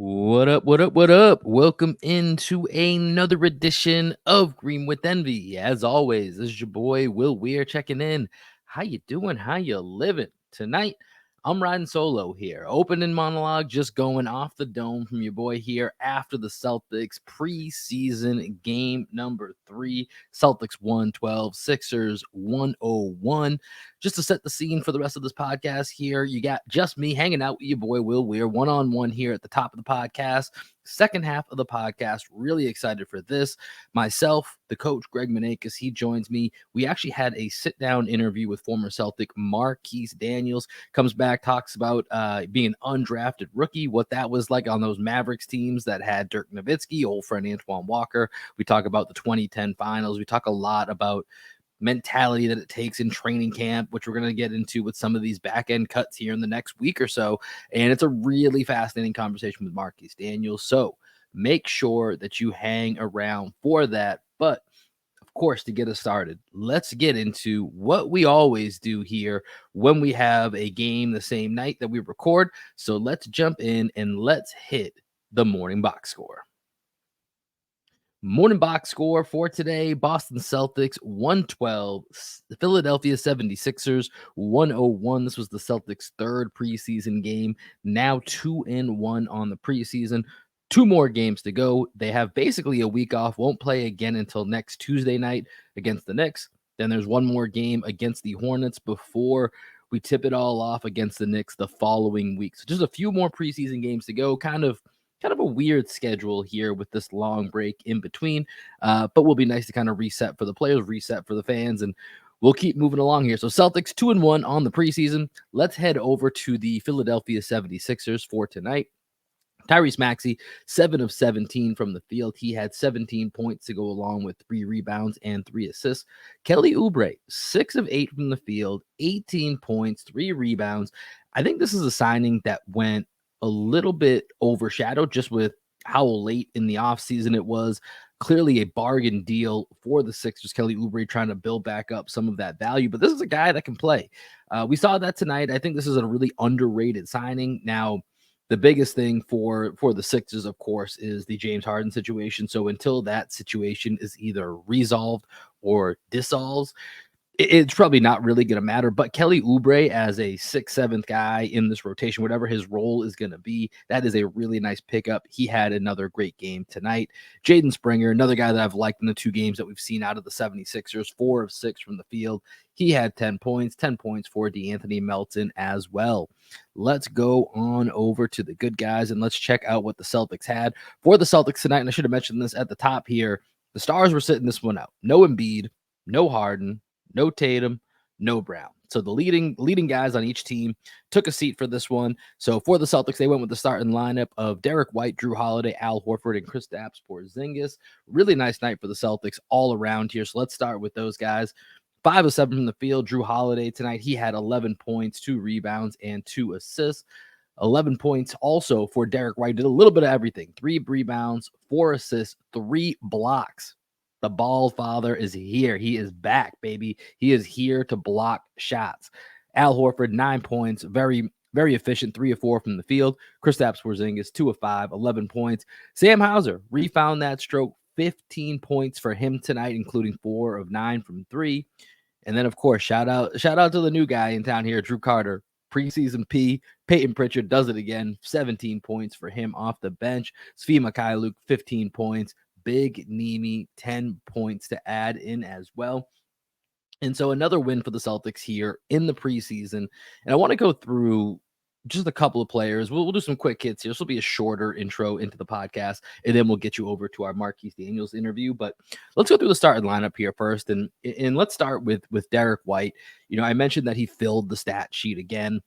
What up, what up, what up? Welcome into another edition of Green with Envy. As always, this is your boy Will Weir checking in. How you doing? How you living? Tonight, I'm riding solo here. Opening monologue just going off the dome from your boy here after the Celtics preseason game number 3. Celtics 112, Sixers 101. Just to set the scene for the rest of this podcast here, you got just me hanging out with your boy Will Weir one-on-one here at the top of the podcast. Second half of the podcast, really excited for this. Myself, the coach Greg Manakis, he joins me. We actually had a sit-down interview with former Celtic Marquise Daniels. Comes back, talks about being an undrafted rookie, what that was like on those Mavericks teams that had Dirk Nowitzki, old friend Antoine Walker. We talk about the 2010 finals. We talk a lot about mentality that it takes in training camp, which we're going to get into with some of these back end cuts here in the next week or so. And it's a really fascinating conversation with Marquise Daniels. So make sure that you hang around for that. But of course, to get us started, let's get into what we always do here when we have a game the same night that we record. So let's jump in and let's hit the morning box score. Morning box score for today: Boston Celtics 112, the Philadelphia 76ers 101. This was the Celtics' third preseason game, now 2-1 on the preseason. Two more games to go. They have basically a week off, won't play again until next Tuesday night against the Knicks. Then there's one more game against the Hornets before we tip it all off against the Knicks the following week. So just a few more preseason games to go. Kind of a weird schedule here with this long break in between, but will be nice to kind of reset for the players, reset for the fans, and we'll keep moving along here. So Celtics 2-1 on the preseason. Let's head over to the Philadelphia 76ers for tonight. Tyrese Maxey, 7 of 17 from the field. He had 17 points to go along with 3 rebounds and 3 assists. Kelly Oubre, 6 of 8 from the field, 18 points, 3 rebounds. I think this is a signing that went a little bit overshadowed just with how late in the offseason it was. Clearly a bargain deal for the Sixers. Kelly Oubre trying to build back up some of that value, but this is a guy that can play. We saw that tonight. I think this is a really underrated signing. Now, the biggest thing for the Sixers, of course, is the James Harden situation. So until that situation is either resolved or dissolves, it's probably not really going to matter. But Kelly Oubre as a 6th, 7th guy in this rotation, whatever his role is going to be, that is a really nice pickup. He had another great game tonight. Jaden Springer, another guy that I've liked in the 2 games that we've seen out of the 76ers, 4 of 6 from the field. He had 10 points for DeAnthony Melton as well. Let's go on over to the good guys and let's check out what the Celtics had. For the Celtics tonight, and I should have mentioned this at the top here, the Stars were sitting this one out. No Embiid, no Harden, no Tatum, no Brown. So the leading guys on each team took a seat for this one. So for the Celtics, they went with the starting lineup of Derek White, Drew Holiday, Al Horford, and Kristaps Porzingis. Really nice night for the Celtics all around here. So let's start with those guys. 5 of 7 from the field. Drew Holiday tonight, he had 11 points, 2 rebounds, and 2 assists. 11 points also for Derek White. Did a little bit of everything. 3 rebounds, 4 assists, 3 blocks. The ball father is here. He is back, baby. He is here to block shots. Al Horford, 9 points. Very, very efficient. 3 of 4 from the field. Kristaps Porzingis, 2 of 5, 11 points. Sam Hauser refound that stroke. 15 points for him tonight, including 4 of 9 from 3. And then, of course, shout out to the new guy in town here, Drew Carter. Preseason P. Peyton Pritchard does it again. 17 points for him off the bench. Svi Mikhailuk, 15 points. Big Nimi, 10 points to add in as well. And so another win for the Celtics here in the preseason. And I want to go through just a couple of players. We'll do some quick hits here. This will be a shorter intro into the podcast, and then we'll get you over to our Marquise Daniels interview. But let's go through the starting lineup here first, and let's start with Derek White. You know, I mentioned that he filled the stat sheet again.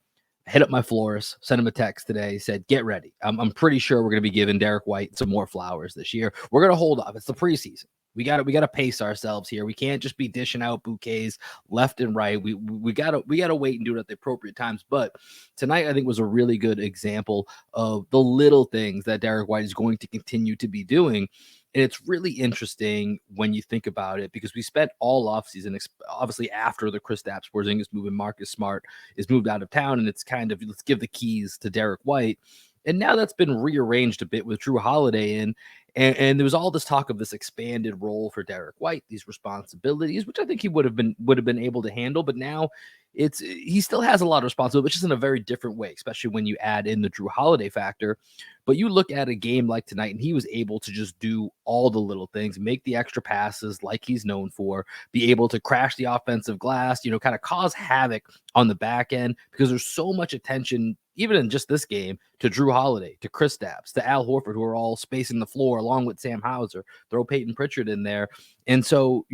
I hit up my florist, sent him a text today, said, get ready. I'm pretty sure we're going to be giving Derek White some more flowers this year. We're going to hold off. It's the preseason. We got to pace ourselves here. We can't just be dishing out bouquets left and right. We got to wait and do it at the appropriate times. But tonight, I think, was a really good example of the little things that Derek White is going to continue to be doing. And it's really interesting when you think about it, because we spent all offseason, obviously after the Kristaps Porzingis move and Marcus Smart is moved out of town, and it's kind of, let's give the keys to Derek White. And now that's been rearranged a bit with Drew Holiday in. And there was all this talk of this expanded role for Derek White, these responsibilities, which I think he would have been able to handle. But now he still has a lot of responsibility, but just in a very different way, especially when you add in the Drew Holiday factor. But you look at a game like tonight, and he was able to just do all the little things, make the extra passes like he's known for, be able to crash the offensive glass, kind of cause havoc on the back end, because there's so much attention, even in just this game, to Drew Holiday, to Kristaps, to Al Horford, who are all spacing the floor along with Sam Hauser. Throw Peyton Pritchard in there. And so,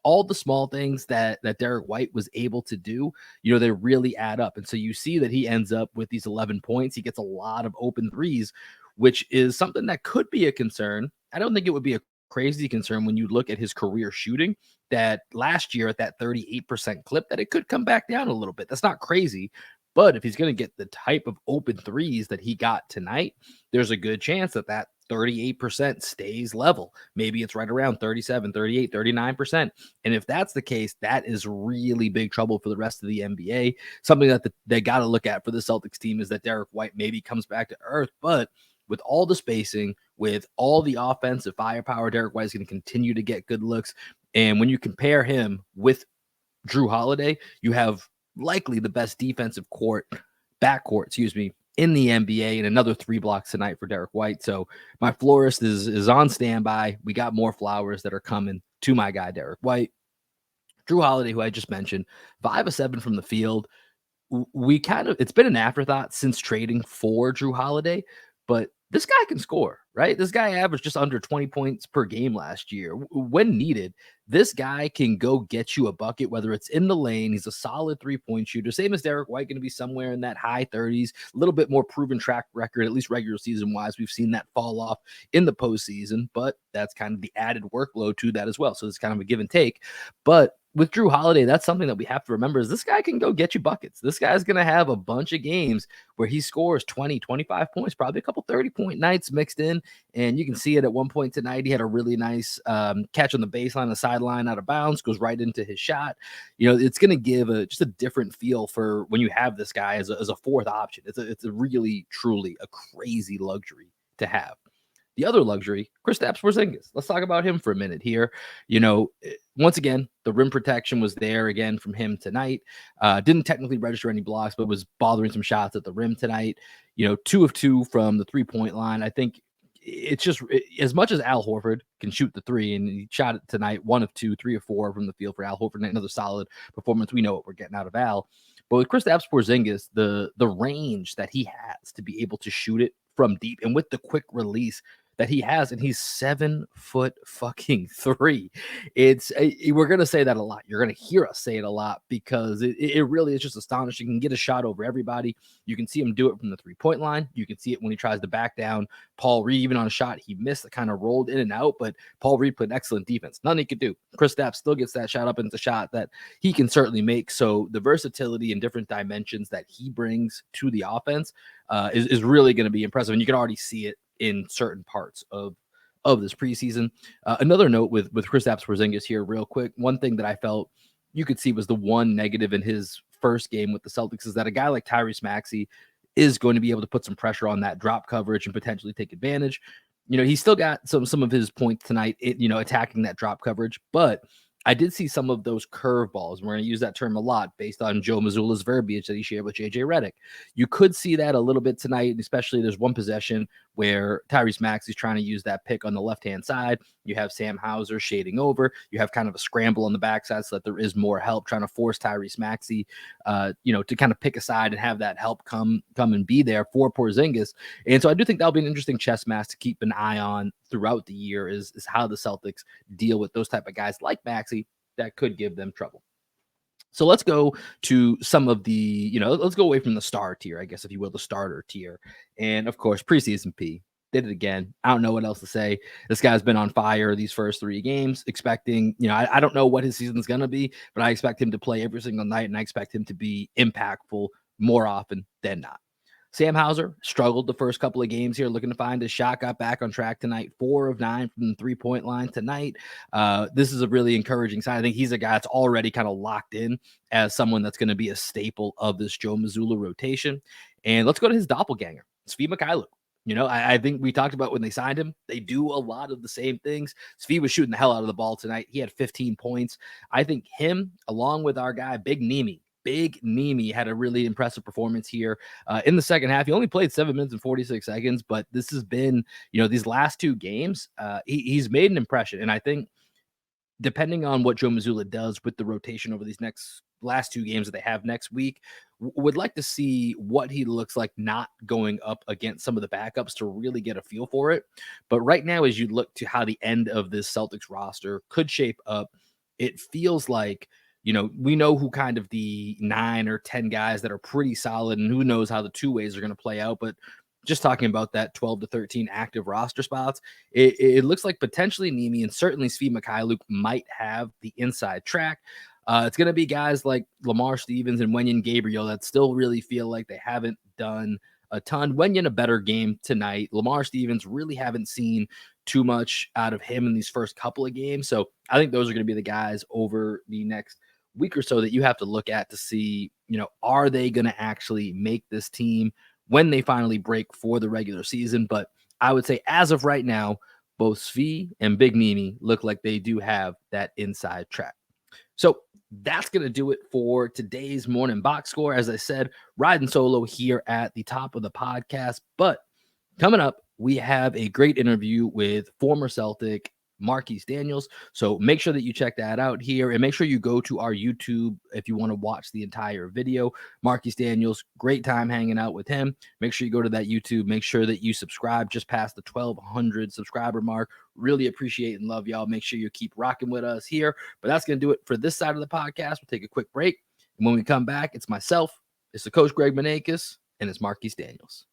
all the small things that Derek White was able to do, they really add up. And so you see that he ends up with these 11 points. He gets a lot of open threes, which is something that could be a concern. I don't think it would be a crazy concern when you look at his career shooting, that last year at that 38% clip, that it could come back down a little bit. That's not crazy. But if he's going to get the type of open threes that he got tonight, there's a good chance that 38% stays level. Maybe it's right around 37, 38, 39%. And if that's the case, that is really big trouble for the rest of the NBA. Something that they got to look at for the Celtics team is that Derek White maybe comes back to earth. But with all the spacing, with all the offensive firepower, Derek White is going to continue to get good looks. And when you compare him with Drew Holiday, you have likely the best defensive backcourt, in the NBA, and another 3 blocks tonight for Derek White. So my florist is on standby. We got more flowers that are coming to my guy, Derek White. Drew Holiday, who I just mentioned, 5 of 7 from the field. It's been an afterthought since trading for Drew Holiday, but this guy can score, right? This guy averaged just under 20 points per game last year. When needed, this guy can go get you a bucket, whether it's in the lane. He's a solid 3-point shooter. Same as Derek White, going to be somewhere in that high 30s, a little bit more proven track record, at least regular season wise. We've seen that fall off in the postseason, but that's kind of the added workload to that as well. So it's kind of a give and take. But with Drew Holiday, that's something that we have to remember, is this guy can go get you buckets. This guy's going to have a bunch of games where he scores 20, 25 points, probably a couple 30-point nights mixed in. And you can see it at one point tonight. He had a really nice catch on the baseline, the sideline out of bounds, goes right into his shot. It's going to give just a different feel for when you have this guy as a fourth option. It's a really, truly a crazy luxury to have. The other luxury, Kristaps Porzingis. Let's talk about him for a minute here. Once again, the rim protection was there again from him tonight. Didn't technically register any blocks, but was bothering some shots at the rim tonight. 2 of 2 from the 3-point line. I think it's just as much as Al Horford can shoot the 3, and he shot it tonight, 1 of 2, 3 of 4 from the field for Al Horford. Another solid performance. We know what we're getting out of Al. But with Kristaps Porzingis, the range that he has to be able to shoot it from deep, and with the quick release that he has, and he's 7'3". We're gonna say that a lot. You're gonna hear us say it a lot, because it really is just astonishing. He can get a shot over everybody. You can see him do it from the 3-point line. You can see it when he tries to back down Paul Reed, even on a shot he missed that kind of rolled in and out. But Paul Reed put an excellent defense. Nothing he could do. Kristaps still gets that shot up, and it's a shot that he can certainly make. So the versatility and different dimensions that he brings to the offense is really going to be impressive, and you can already see it in certain parts of this preseason. Another note with Kristaps Porzingis here real quick. One thing that I felt you could see was the one negative in his first game with the Celtics is that a guy like Tyrese Maxey is going to be able to put some pressure on that drop coverage and potentially take advantage. He's still got some of his points tonight, attacking that drop coverage, but I did see some of those curveballs. We're going to use that term a lot based on Joe Mazzulla's verbiage that he shared with JJ Redick. You could see that a little bit tonight, especially there's one possession where Tyrese Maxey's trying to use that pick on the left-hand side. You have Sam Hauser shading over. You have kind of a scramble on the backside so that there is more help, trying to force Tyrese Maxey, to kind of pick a side and have that help come and be there for Porzingis. And so I do think that'll be an interesting chess match to keep an eye on throughout the year is how the Celtics deal with those type of guys like Maxey that could give them trouble. So let's go to some of the, let's go away from the star tier, I guess, if you will, the starter tier. And of course, preseason P did it again. I don't know what else to say. This guy's been on fire these first 3 games, expecting, I don't know what his season's going to be, but I expect him to play every single night, and I expect him to be impactful more often than not. Sam Hauser struggled the first couple of games here, looking to find his shot, got back on track tonight, 4 of 9 from the 3-point line tonight. This is a really encouraging sign. I think he's a guy that's already kind of locked in as someone that's going to be a staple of this Joe Mazzulla rotation. And let's go to his doppelganger, Svi Mykhailiuk. I think we talked about when they signed him, they do a lot of the same things. Svi was shooting the hell out of the ball tonight. He had 15 points. I think him, along with our guy, Big Nemi had a really impressive performance here in the second half. He only played 7 minutes and 46 seconds, but this has been, these last two games, he's made an impression. And I think depending on what Joe Mazzulla does with the rotation over these next last two games that they have next week, would like to see what he looks like not going up against some of the backups to really get a feel for it. But right now, as you look to how the end of this Celtics roster could shape up, it feels like, we know who kind of the 9 or 10 guys that are pretty solid, and who knows how the two ways are going to play out. But just talking about that 12 to 13 active roster spots, it looks like potentially Nemi and certainly Svi Mikhailuk might have the inside track. It's going to be guys like Lamar Stevens and Wenyen Gabriel that still really feel like they haven't done a ton. Wenyen a better game tonight. Lamar Stevens really haven't seen too much out of him in these first couple of games. So I think those are going to be the guys over the next week or so that you have to look at to see, are they going to actually make this team when they finally break for the regular season? But I would say as of right now, both Svi and Big Nemi look like they do have that inside track. So that's going to do it for today's morning box score. As I said, riding solo here at the top of the podcast. But coming up, we have a great interview with former Celtic Marquise Daniels. So make sure that you check that out here, and make sure you go to our YouTube if you want to watch the entire video. Marquise Daniels, great time hanging out with him. Make sure you go to that YouTube. Make sure that you subscribe just past the 1,200 subscriber mark. Really appreciate and love y'all. Make sure you keep rocking with us here. But that's going to do it for this side of the podcast. We'll take a quick break. And when we come back, it's myself, it's the coach Greg Manakis, and it's Marquise Daniels.